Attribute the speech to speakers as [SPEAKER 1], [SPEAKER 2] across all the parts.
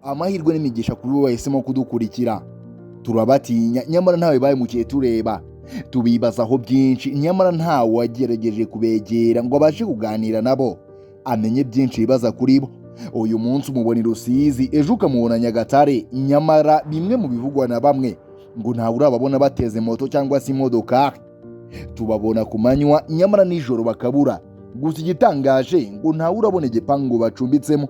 [SPEAKER 1] amahirwe n'imigisha kuri bo bahisemo kudukurikira. Turabatinya nyamara ntawe bahemukiye tureba, tubibazaho byinshi nyamara ntawe wagerageje kubegera ngo abashe kuganira nabo amenye byinshi bibaza kuri bo. Uyu munsi umubona i Rusizi, ejo ukamubona Nyagatare, nyamara bimwe mu bivugwa na bamwe ngo ntawe urababona bateze moto cyangwa se imodokari. Tubabona ku manywa nyamara nijoro bakabura, gusa igitangaje ngo ntawe urabona igipangu bacumbitsemo.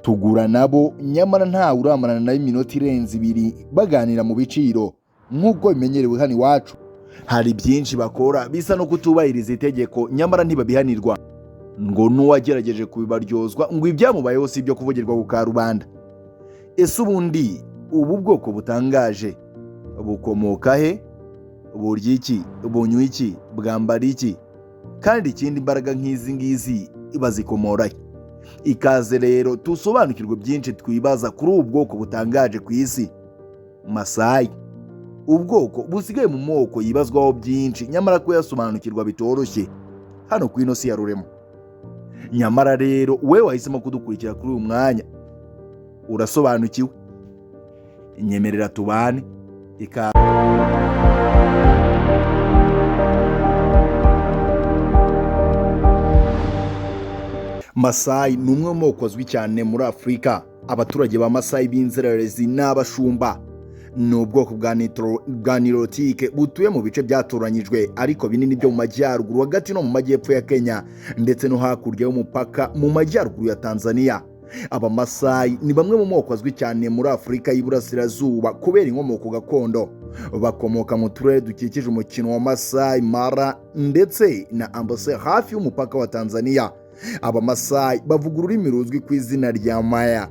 [SPEAKER 1] Tugura nabo nyamara ntawe uramarana nayo iminota irenze 2 baganira mu biciro nk'uko bimenyerewe hano iwacu. Hari byinshi bakora bisa no kutubahiriza itegeko nyamara ntibabihanirwa, ngo n'uwagerageje kubibaryozwa ngo ibyamubayeho si ibyo kuvugirwa ku karubanda. Ese ubundi ubu bwoko butangaje bukomoka he? Burya iki? Bunywa iki? Bwambara iki? Kandi ikindi imbaraga nk'izi ngizi bazikomora he? Ikaze rero tusobanukirwe byinshi twibaza kuri ubu bwoko butangaje ku isi, Maasai. Ubwoko busigaye mu moko yibazwaho byinshi nyamara ko yasobanukirwa bitoroshye hano ku ino si ya rurema. Nyamara rero we wahisemo kudukurikira kuri uyu mwanya, urasobanukiwe. Nyemerera tubane. Maasai ni umwe mu moko azwi cyane muri Afurika. Abaturage ba Maasai b'inzererezi n'abashumba ni ubwoko bwa Nilotike butuye mu bice byatoranyijwe ariko binini byo mu majyaruguru hagati no mu majyepfo ya Kenya ndetse no hakurya y'umupaka mu majyaruguru ya Tanzania. Aba Maasai ni bamwe mu moko azwi cyane muri Afurika y'Iburasirazuba kubera inkomoko gakondo. Bakomoka mu turere dukikije umukino wa Maasai Mara ndetse na Amboseli hafi y'umupaka wa Tanzania. Aba Maasai bavuga ururimi ruzwi ku izina rya Maya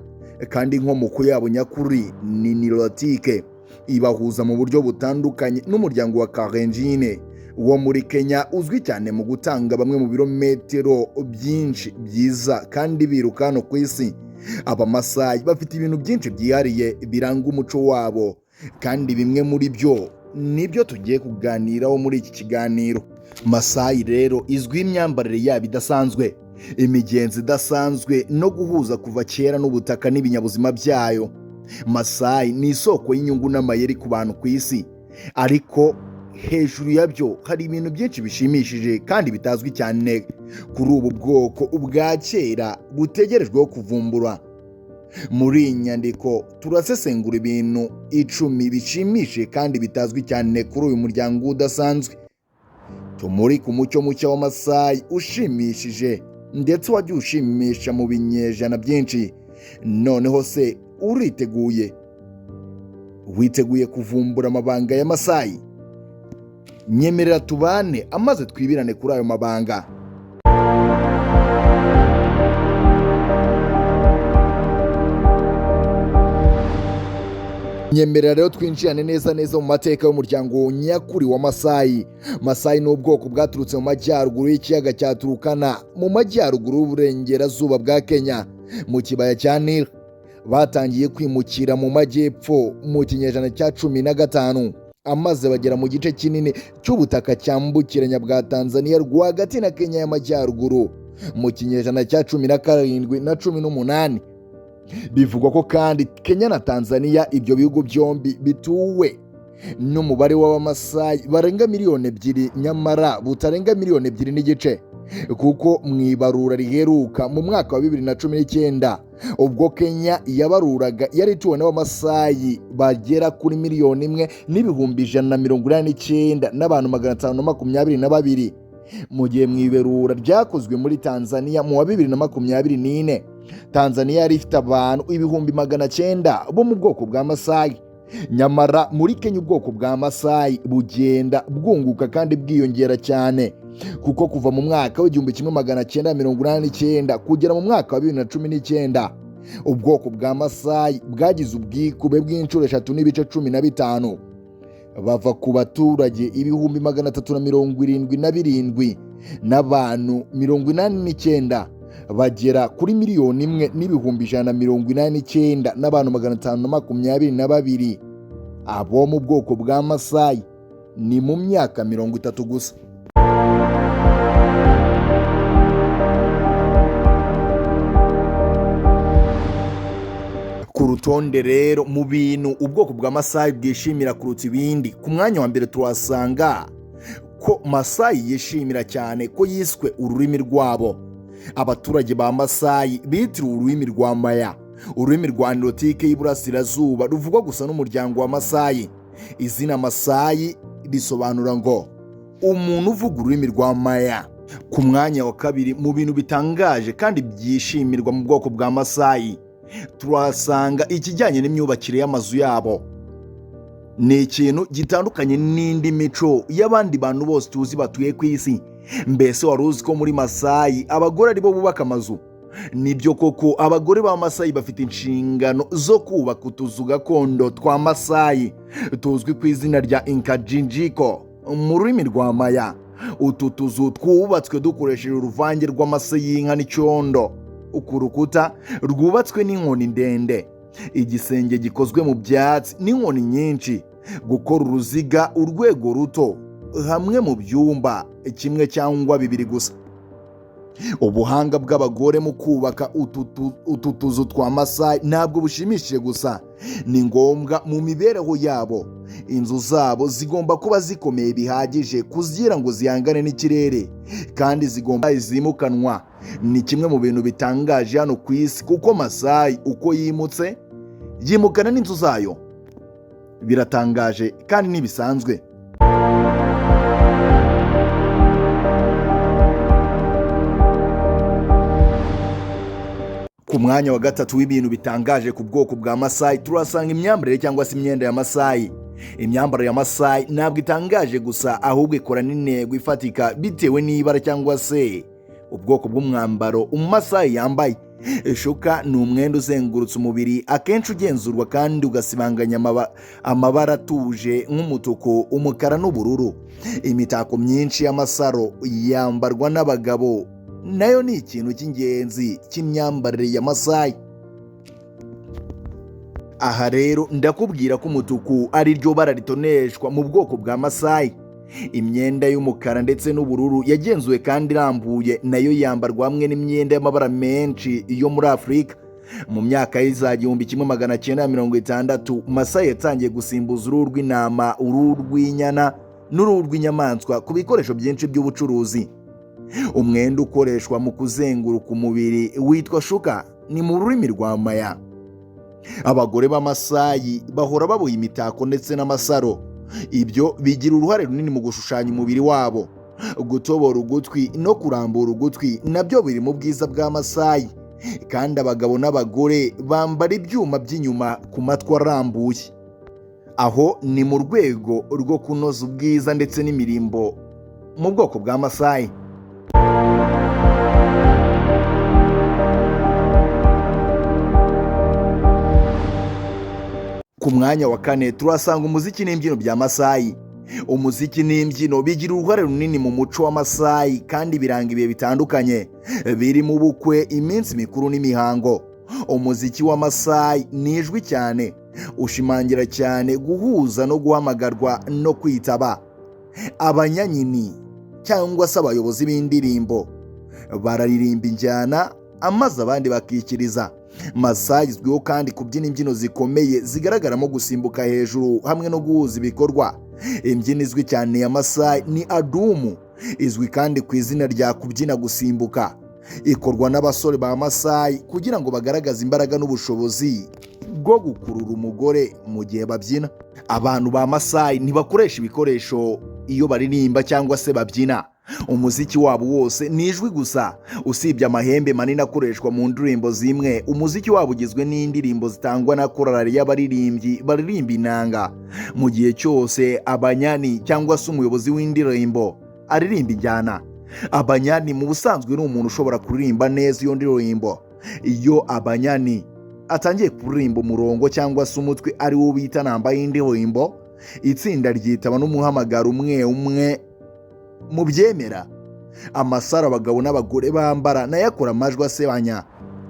[SPEAKER 1] kandi inkomoko yabo nyakuri ni Nilotike. Ibahuza mu buryo butandukanye n'umuryango wa Kalenjin wo muri Kenya uzwi cyane mu gutanga bamwe mu birometero byinshi byiza kandi biruka hano ku isi. Aba Maasai bafite ibintu byinshi byihariye biranga umuco wabo kandi bimwe muri byo nibyo tugiye kuganiraho muri iki kiganiro. Maasai rero izwi imyambarire yabo idasanzwe, imigenzo idasanzwe no guhuza kuva kera n'ubutaka n'ibinyabuzima byayo. Maasai ni isoko y'inyungu n'amayeri ku bantu ku isi, ariko hejuru yabyo hari ibintu byinshi bishimishije kandi bitazwi cyane kuri ubu bwoko bwa kera butegerejweho kuvumbura. Muri iyi nyandiko turasesengura ibintu 10 bishimishije kandi bitazwi cyane kuri uyu muryango udasanzwe. Tumuri ku mucyo mucyo wa Maasai ushimishije ndetse wagiye ushimisha mu binyejana byinshi. Noneho se uriteguye? Witeguye kuvumbura amabanga ya Maasai? Nyemerera tubane amaze twibirane kuri ayo mabanga. Nyemerera rero twinjirane neza mu mateka y'umuryango nyakuri wa Maasai. Maasai ni ubwoko bwaturutse mu majyaruguru y'ikiyaga cya Turkana mu majyaruguru y'uburengerazuba bwa Kenya mu kibaya cya Nile. Batangiye kwimukira mu majyepfo mu kinyejana cya 15 amaze bagera mu gice kinini cy'ubutaka cyambukiranya bwa Tanzania rwagati na Kenya y'amajyaruguru mu kinyejana cya 17 na 18. Bivugwa ko kandi Kenya na Tanzania ibyo bihugu byombi bituwe n'umubare w'Abamaasai barenga 2 miliyoni nyamara butarenga 2 miliyoni n'igice, kuko mu ibarura riheruka mu mwaka wa 2019 ubwo Kenya yabaruraga yari ituwe n'Abamaasai bagera kuri 1,189,000 n'abantu 522. Mu gihe mu iberura ryakozwe muri Tanzania mu wa 2024 Tanzania yari ifite abantu 900,000 bo mu bwoko bwa Maasai. Nyamara muri Kenya ubwoko bwa Maasai bugenda bwunguka kandi bwiyongera cyane, kuko kuva mu mwaka w'1989 kugera mu mwaka wa 2019 ubwoko bwa Maasai bwagize ubwikube bw'inshuro 3.15 bava ku baturage 377,000 n'abantu 89 bagera kuri 1,189,000 n'abantu 522. Abo mu bwoko bwa Maasai ni mu myaka 30 gusa. Ku rutonde rero mu bintu ubwoko bwa Masayi bwishimira kuruta ibindi, ku mwanya wa mbere tuhasanga ko Masayi yishimira cyane ko yiswe ururimi rwabo. Abaturage ba Masayi bitiriwe ururimi rwa Maya, ururimi rwa Nilotike y'Iburasirazuba ruvugwa gusa n'umuryango wa Masayi. Izina Masayi risobanura ngo umuntu uvuga ururimi rwa Maya. Ku mwanya wa kabiri mu bintu bitangaje kandi byishimirwa mu bwoko bwa Masayi turasanga ikijyanye n'imyubakire y'amazu yabo. Ni ikintu gitandukanye n'indi mico y'abandi bantu bose tuzi batuye ku isi. Mbese wari uzi ko muri Masayi abagore aribo bubaka amazu? Nibyo koko, abagore ba Masayi bafite inshingano zo kubaka utuzu gakondo twa Masayi tuzwi ku izina rya Inkajinjiko mu rurimi rwa Maya. Utu tuzu twubatswe dukoresheje uruvange rw'amase y'inka n'icyondo. Ku rukuta rwubatswe n'inkoni ndende, igisenge gikozwe mu byatsi n'inkoni nyinshi, gukora uruziga urwego ruto hamwe mu byumba kimwe cyangwa bibiri gusa. Ubuhanga bw'abagore mu kubaka utu tuzu twa Masayi ntabwo bushimishije gusa, ni ngombwa mu mibereho yabo. Inzu zabo zigomba kuba zikomeye bihagije kugira ngo zihangane n'ikirere, kandi zigomba zimukanwa. Ni kimwe mu bintu bitangaje hano ku isi, kuko Masayi uko yimutse yimukana n'inzu zayo. Biratangaje kandi ntibisanzwe. Ku mwanya wa gatatu w'ibintu bitangaje ku bwoko bwa Masayi turasanga imyambarire cyangwa se imyenda ya Masayi. Imyambarire ya Masayi ntabwo itangaje gusa, ahubwo ikora n'intego ifatika bitewe n'ibara cyangwa se ubwoko bw'umwambaro Umumasayi yambaye. Shuka ni umwenda uzengurutse umubiri, akenshi ugenzurwa kandi ugasibanganya amabara atuje nk'umutuku, umukara n'ubururu. Imitako myinshi y'amasaro yambarwa n'abagabo, nayo ni ikintu cy'ingenzi cy'imyambarire ya Masayi. Aha rero ndakubwira ko umutuku ari ryo bara ritoneshwa mu bwoko bwa Masayi. Imyenda y'umukara ndetse n'ubururu yagenzuwe kandi irambuye, nayo yambarwa hamwe n'imyenda y'amabara menshi yo muri Afurika. Mu myaka y'iza 1960 Masayi yatangiye gusimbuza uruhu rw'intama, uruhu rw'inyana n'uruhu rw'inyamaswa ku bikoresho byinshi by'ubucuruzi. Umwenda ukoreshwa mu kuzenguruka umubiri witwa shuka, ni mu rurimi rwa Maya. Abagore b'Amasayi bahora baboha imitako ndetse n'amasaro. Ibyo bigira uruhare runini mu gushushanya umubiri wabo. Gutobora ugutwi no kurambura ugutwi nabyo biri mu bwiza bwa Masayi, kandi abagabo n'abagore bambara ibyuma by'inyuma ku matwi arambuye. Aho ni mu rwego rwo kunoza ubwiza ndetse n'imirimbo mu bwoko bwa Masayi. Ku mwanya wa kane turasanga umuziki n'imbyino bya Masayi. Umuziki n'imbyino bigira uruhare runini mu muco wa Masayi kandi biranga ibihe bitandukanye, biri mu bukwe, iminsi mikuru n'imihango. Umuziki wa Masayi ni ijwi cyane, ushimangira cyane guhuza no guhamagarwa no kwitaba. Abanyanyini cyangwa se abayobozi b'indirimbo bararirimba injyana, amaze abandi bakikiriza. Masayi izwiho kandi kubyina imbyino zikomeye zigaragaramo gusimbuka hejuru hamwe no guhuza ibikorwa. Imbyino izwi cyane ya Masayi ni adumu, izwi kandi ku izina rya kubyina gusimbuka. Ikorwa n'abasore ba Masayi kugira ngo bagaragaze imbaraga n'ubushobozi bwo gukurura umugore mu gihe babyina. Abantu ba Masayi ntibakoresha ibikoresho iyo baririmba cyangwa se babyina. Umuziki wabo wose ni ijwi gusa, usibye amahembe manini akoreshwa mu ndirimbo zimwe. Umuziki wabo ugizwe n'indirimbo zitangwa na korali y'abaririmbyi baririmba inanga. Mu gihe cyose abanyani cyangwa se umuyobozi w'indirimbo aririmba injyana. Abanyani mu busanzwe ni umuntu ushobora kuririmba neza iyo ndirimbo. Iyo abanyani atangiye kuririmba umurongo cyangwa se umutwe ari wo bita namba y'indirimbo, itsinda ryitaba n'umuhamagaro umwe umwe mu byemera. Amasaro abagabo n'abagore bambara nayo akora amajwi asebanya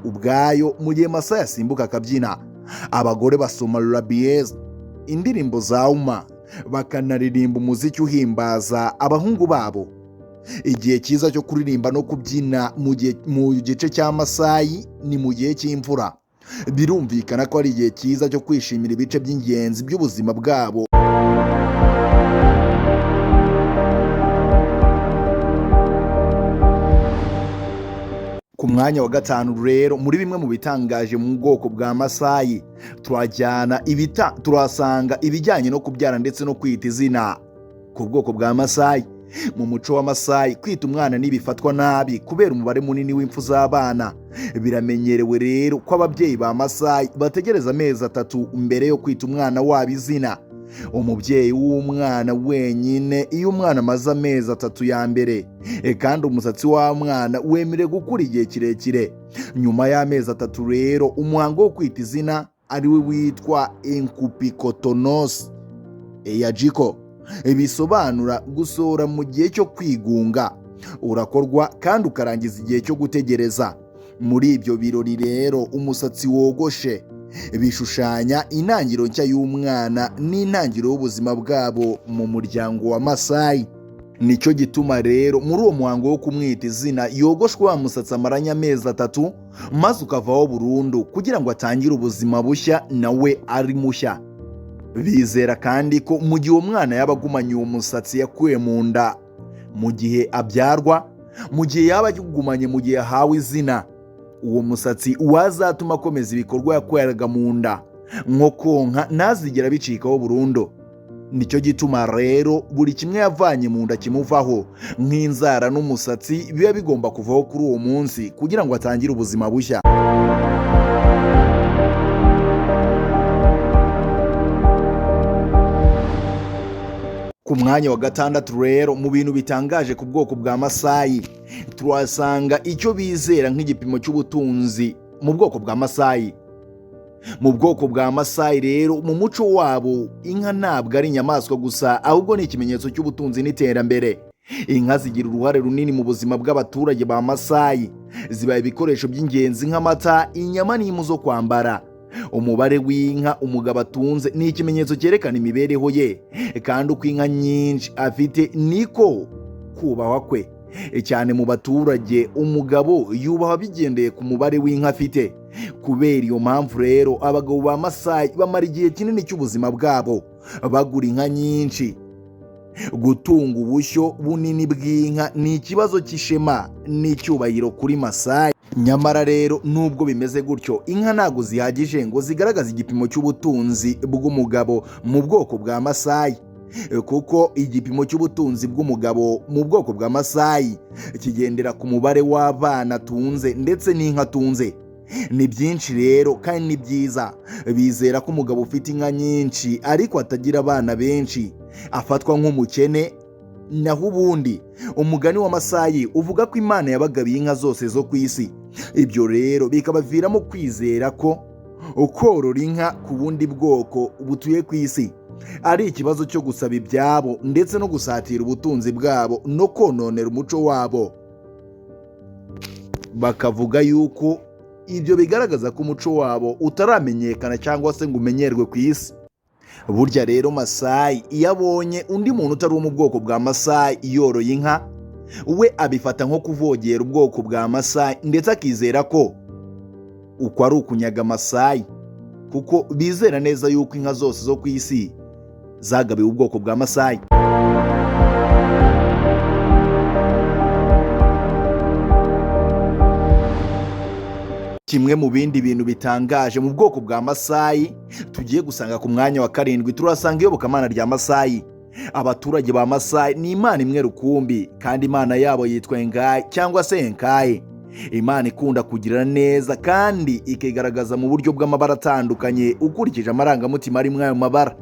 [SPEAKER 1] ubwayo mu gihe Masayi asimbuka akabyina. Abagore basoma lullabies, indirimbo za uma, bakanaririmba umuziki uhimbaza abahungu babo. Igihe cyiza cyo kuririmba no kubyina mu gice cya Masayi ni mu gihe cy'imvura. birumvikana ko ari igihe cyiza cyo kwishimira ibice by'ingenzi by'ubuzima bwabo. Ku mwanya wa gatanu rero, muri bimwe mu bitangaje mu bwoko bwa Masayi, turahasanga ibijyanye no kubyara ndetse no kwita izina. Ku bwoko bwa Masayi, mu muco wa Masayi, kwita umwana ntibifatwa nabi kubera umubare munini w'impfu z'abana. Biramenyerewe rero ko ababyeyi ba Masayi bategereza amezi 3 mbere yo kwita umwana wabo izina. Umubyeyi w'umwana wenyine iyo umwana amaze amezi 3 ya mbere, kandi umusatsi w'umwana wemerewe gukura igihe kirekire. Nyuma y'amezi 3 rero, umuhango wo kwita izina ari we witwa Enkupikotonos Eyajiko, bisobanura gusohora mu gihe cyo kwigunga. Urakorwa kandi ukarangiza igihe cyo gutegereza. Muri ibyo birori rero, umusatsi wogoshe bishushanya intangiriro nshya y'umwana n'intangiriro y'ubuzima bwabo mu muryango wa Masayi. Nicyo gituma rero muri uwo muhango wo kumwita izina yogoshwa wa musatsi amaranye amezi 3 maze ukavaho burundu kugira ngo atangire ubuzima bushya nawe ari mushya. Bizera kandi ko mu gihe umwana yaba agumanye uwo musatsi yakuye mu nda mu gihe abyarwa, mu gihe yaba agumanye mu gihe ahawe izina, uwo musatsi wazatuma akomeza ibikorwa yakoreraga mu nda nko konka ntazigera bicikaho burundu. Nicyo gituma rero buri kimwe yavanye mu nda kimuvaho nk'inzara n'umusatsi biba bigomba kuvaho kuri uwo munsi kugira ngo atangire ubuzima bushya. Ku mwanya wa gatandatu rero, mu bintu bitangaje ku bwoko bwa Masayi, turasanga icyo bizera nk'igipimo cy'ubutunzi mu bwoko bwa Masayi. Mu bwoko bwa Masayi rero, mu muco wabo, inka ntabwo ari inyamaswa gusa ahubwo ni ikimenyetso cy'ubutunzi n'iterambere. Inka zigira uruhare runini mu buzima bw'abaturage ba Masayi. Ziba ibikoresho by'ingenzi nk'amata, inyama n'impu zo kwambara. Umubare w'inka umugabo atunze ni ikimenyetso cyerekana imibereho ye, kandi uko inka nyinshi afite niko kubahwa kwe. Cyane mu baturage, umugabo yubahwa bigendeye ku mubare w'inka afite. Kubera iyo mpamvu rero, abagabo ba Masayi bamara igihe kinini cy'ubuzima bwabo bagura inka nyinshi. Gutunga ubushyo bunini bw'inka ni ikibazo cy'ishema n'icyubahiro kuri Masayi. Nyamara rero nubwo bimeze gutyo, inka ntago zihagije ngo zigaragaze igipimo cy'ubutunzi bw'umugabo mu bwoko bwa Masayi, kuko igipimo cy'ubutunzi bw'umugabo mu bwoko bwa Masayi kigendera ku mubare w'abana atunze ndetse n'inka atunze. Ni byinshi rero kandi ni byiza. Bizera ko umugabo ufite inka nyinshi ariko atagira abana benshi afatwa nk'umukene. Naho ubundi umugani wa Masayi uvuga ko Imana yabagabiye inka zose zo ku isi. Ibyo rero bikabaviramo kwizera ko korora inka ku bundi bwoko butuye ku isi ari ikibazo cyo gusaba ibyabo ndetse no gusatira ubutunzi bwabo no kononera umuco wabo. Bakavuga yuko ibyo bigaragaza ko umuco wabo utaramenyekana cyangwa se ngo umenyerwe ku isi. Burya rero Masayi iyo abonye undi muntu utari wo mu bwoko bwa Masayi yoroye inka, we abifata nko kuvogera ubwoko bwa Masayi ndetse akizera ko uko ari ukunyaga Masayi, kuko bizera neza yuko inka zose zo ku isi zagabiwe ubwoko bwa Masayi. Kimwe mu bindi bintu bitangaje mu bwoko bwa Masayi tugiye gusanga ku mwanya wa 7, turasanga iyobokamana rya Masayi. Abaturage ba Masayi ni imana imwe rukumbi, kandi imana yabo yitwa Enkai cyangwa se Enkai. Imana ikunda kugira neza kandi ikigaragaza mu buryo bw'amabara atandukanye ukurikije amarangamutima ari muri ayo mabara.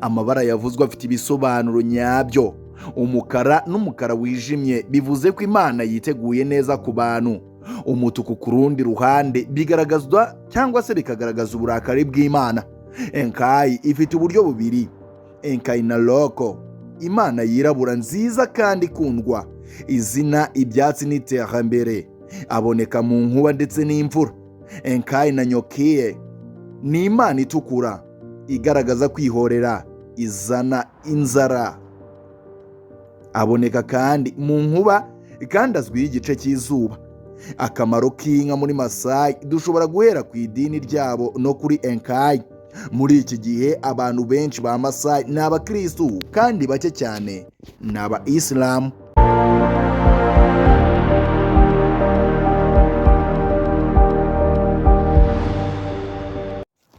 [SPEAKER 1] Amabara yavuzwe afite ibisobanuro nyabyo. Umukara n'umukara wijimye bivuze ko Imana yiteguye neza ku bantu. Umutuku ku rundi ruhande bigaragazwa cyangwa se bikagaragaza uburakari bw'Imana. Enkai ifite uburyo bubiri: Enkai na Loko, Imana yirabura nziza kandi ikundwa. Izina ibyatsi n'iterambere, aboneka mu nkuba ndetse n'imvura. Enkai na Nyokie ni Imana itukura, igaragaza kwihorera, izana inzara. Aboneka kandi mu nkuba kandi azwiho igice cy'izuba. Akamaro k'inka muri Masai dushobora guhera ku idini ryabo no kuri Enkai. Muri iki gihe abantu benshi ba Masai ni abakristu kandi bake cyane ni Abayisilamu.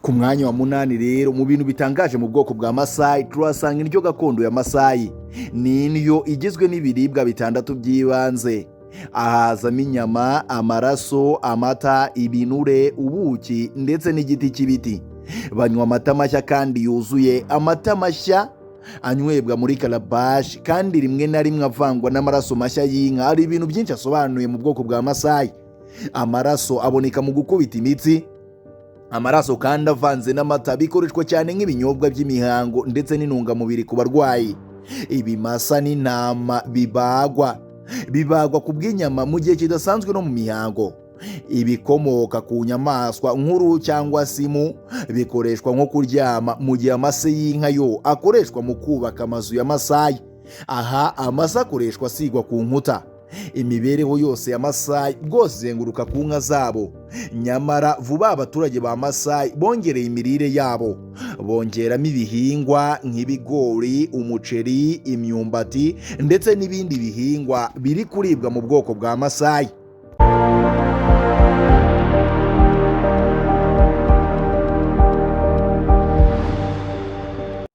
[SPEAKER 1] Ku mwanya wa munani rero mu bintu bitangaje mu bwoko bwa Masai turasanga indyo gakondo ya Masai. Ni indyo igizwe n'ibiribwa bitandatu by'ibanze. Ahazamo inyama, amaraso, amata, ibinure, ubuki ndetse n'igiti cy'ibiti. Banywa amata mashya kandi yuzuye. Amata mashya anywebwa muri calabash kandi rimwe na rimwe avangwa n'amaraso mashya y'inka. Hari ibintu byinshi asobanuye mu bwoko bwa Masai. Amaraso aboneka mu gukubita imitsi. Amaraso kandi avanze n'amata bikoreshwa cyane nk'ibinyobwa by'imihango ndetse n'intungamubiri ku barwayi. Ibimasa n'intama bibagwa ku bw'inyama mu gihe kidasanzwe no mu mihango. Ibikomoka ku nyamaswa nkuru cyangwa simu bikoreshwa nko kuryama, mu gihe amase y'inka yo akoreshwa mu kubaka amazu ya Masai. Aha amase akoreshwa asigwa ku nkuta. Imibereho yose ya Masai rwose izenguruka ku nka zabo. Nyamara vuba abaturage ba Masai bongereye imirire yabo, bongeramo ibihingwa nk'ibigori, umuceri, imyumbati ndetse n'ibindi bihingwa biri kuribwa mu bwoko bwa Masai.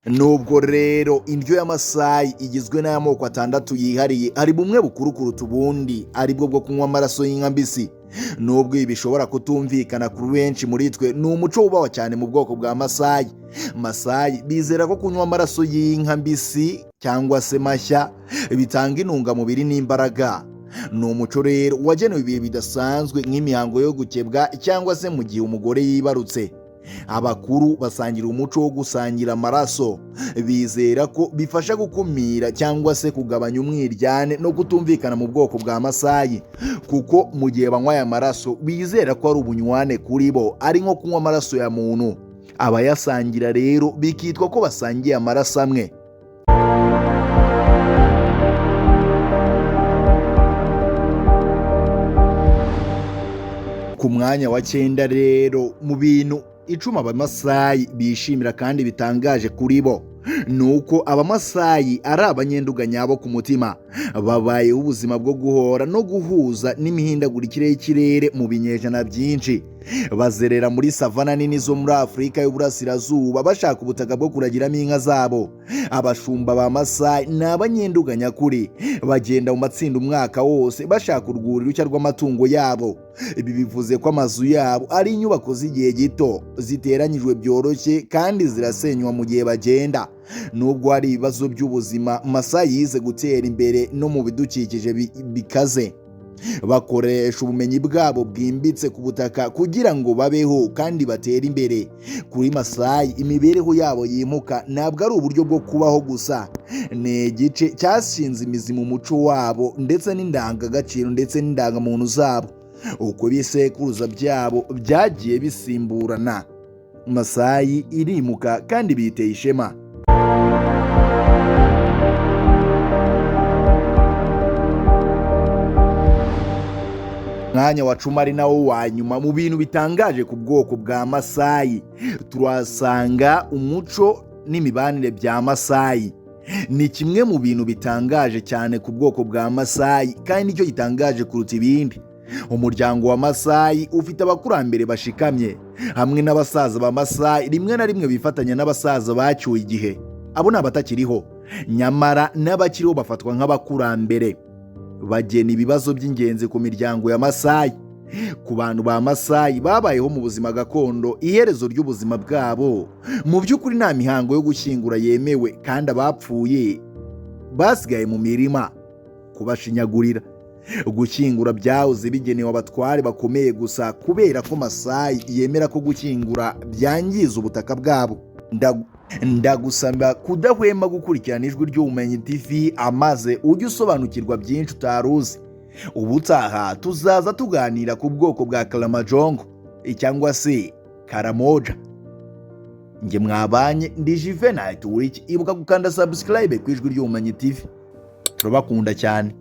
[SPEAKER 1] Nubwo rero indyo ya Masai igizwe n'amoko atandatu yihariye, hari bumwe bukuru kuruta ubundi, aribwo bwo kunywa amaraso y'inka mbisi. Nubwo ibi bishobora kutumvikana kuri benshi muri twe, ni umuco wubahwa cyane mu bwoko bwa Masai. Masai bizera ko kunywa amaraso y'inka mbisi cyangwa se mashya bitanga intungamubiri n'imbaraga. Ni umuco rero wagenewe ibihe bidasanzwe nk'imihango yo gukebwa cyangwa se mu gihe umugore yibarutse. Abakuru basangira umuco wo gusangira amaraso. Bizera ko bifasha gukumira cyangwa se kugabanya umwiryane no kutumvikana mu bwoko bwa Masai, kuko mu gihe banywa aya maraso bizera ko ari ubunywane kuri bo, ari nko kunywa amaraso ya muntu. Abayasangira rero bikitwa ko basangiye amaraso amwe. Ku mwanya wa 9 rero mu bintu icumi Abamasai bishimira kandi bitangaje kuri bo, nuko Abamasai ari abanyenduga nyabo ku mutima. Babayeho ubuzima bwo guhora no guhuza n'imihindagurikire y'ikirere mu binyejana byinshi. Bazerera muri savana nini zo muri Afurika y'Uburasirazuba bashaka ubutaka bwo kuragiramo inka zabo. Abashumba ba Masai ni abanyenduga nyakuri. Bagenda mu matsinda umwaka wose bashaka urwuri rushya rw'amatungo yabo. Ibi bivuze ko amazu yabo ari inyubako z'igihe gito, ziteranyijwe byoroshye kandi zirasenywa mu gihe bagenda. Nubwo hari ibibazo by'ubuzima, Masai yize gutera imbere no mu bidukikije bikaze. Bakoresha ubumenyi bwabo bwimbitse ku butaka kugira ngo babeho kandi batere imbere. Kuri Masai imibereho yabo yimuka ntabwo ari uburyo bwo kubaho gusa, ni igice cyashinze imizi mu muco wabo ndetse n'indangagaciro ndetse n'indangamuntu zabo. Uko ibisekuruza byabo byagiye bisimburana, Masai irimuka kandi biteye ishema. Mwanya wa 10 ari nawo wa nyuma mu bintu bitangaje ku bwoko bwa Masai, turasanga umuco n'imibanire bya Masai. Ni kimwe mu bintu bitangaje cyane ku bwoko bwa Masai kandi nicyo gitangaje kuruta ibindi. Umuryango wa Masai ufite abakurambere bashikamye, hamwe n'abasaza ba Masai rimwe na rimwe bifatanya n'abasaza bacyuye igihe. Abo ni abatakiriho, nyamara n'abakiriho bafatwa nk'abakurambere. Bagena ibibazo by'ingenzi ku miryango ya Masai. Ku bantu ba Masai babayeho mu buzima gakondo, iherezo ry'ubuzima bwabo mu by'ukuri nta mihango yo gushyingura yemewe, kandi abapfuye basigaye mu mirima kubashinyagurira. Gushyingura byahoze bigenewe abatware bakomeye gusa, kubera ko Masai yemera ko gushyingura byangiza ubutaka bwabo. Ndagusaba kudahwema gukurikirana Ijwi ry'Ubumenyi TV amaze ujye usobanukirwa byinshi utaruzi. Ubutaha tuzaza tuganira ku bwoko bwa Kalamajongo cyangwa se Karamoja. Nge mwabanye ndi Juvenal Turiki. Ibuka gukanda subscribe ku Ijwi ry'Ubumenyi TV. Turabakunda cyane.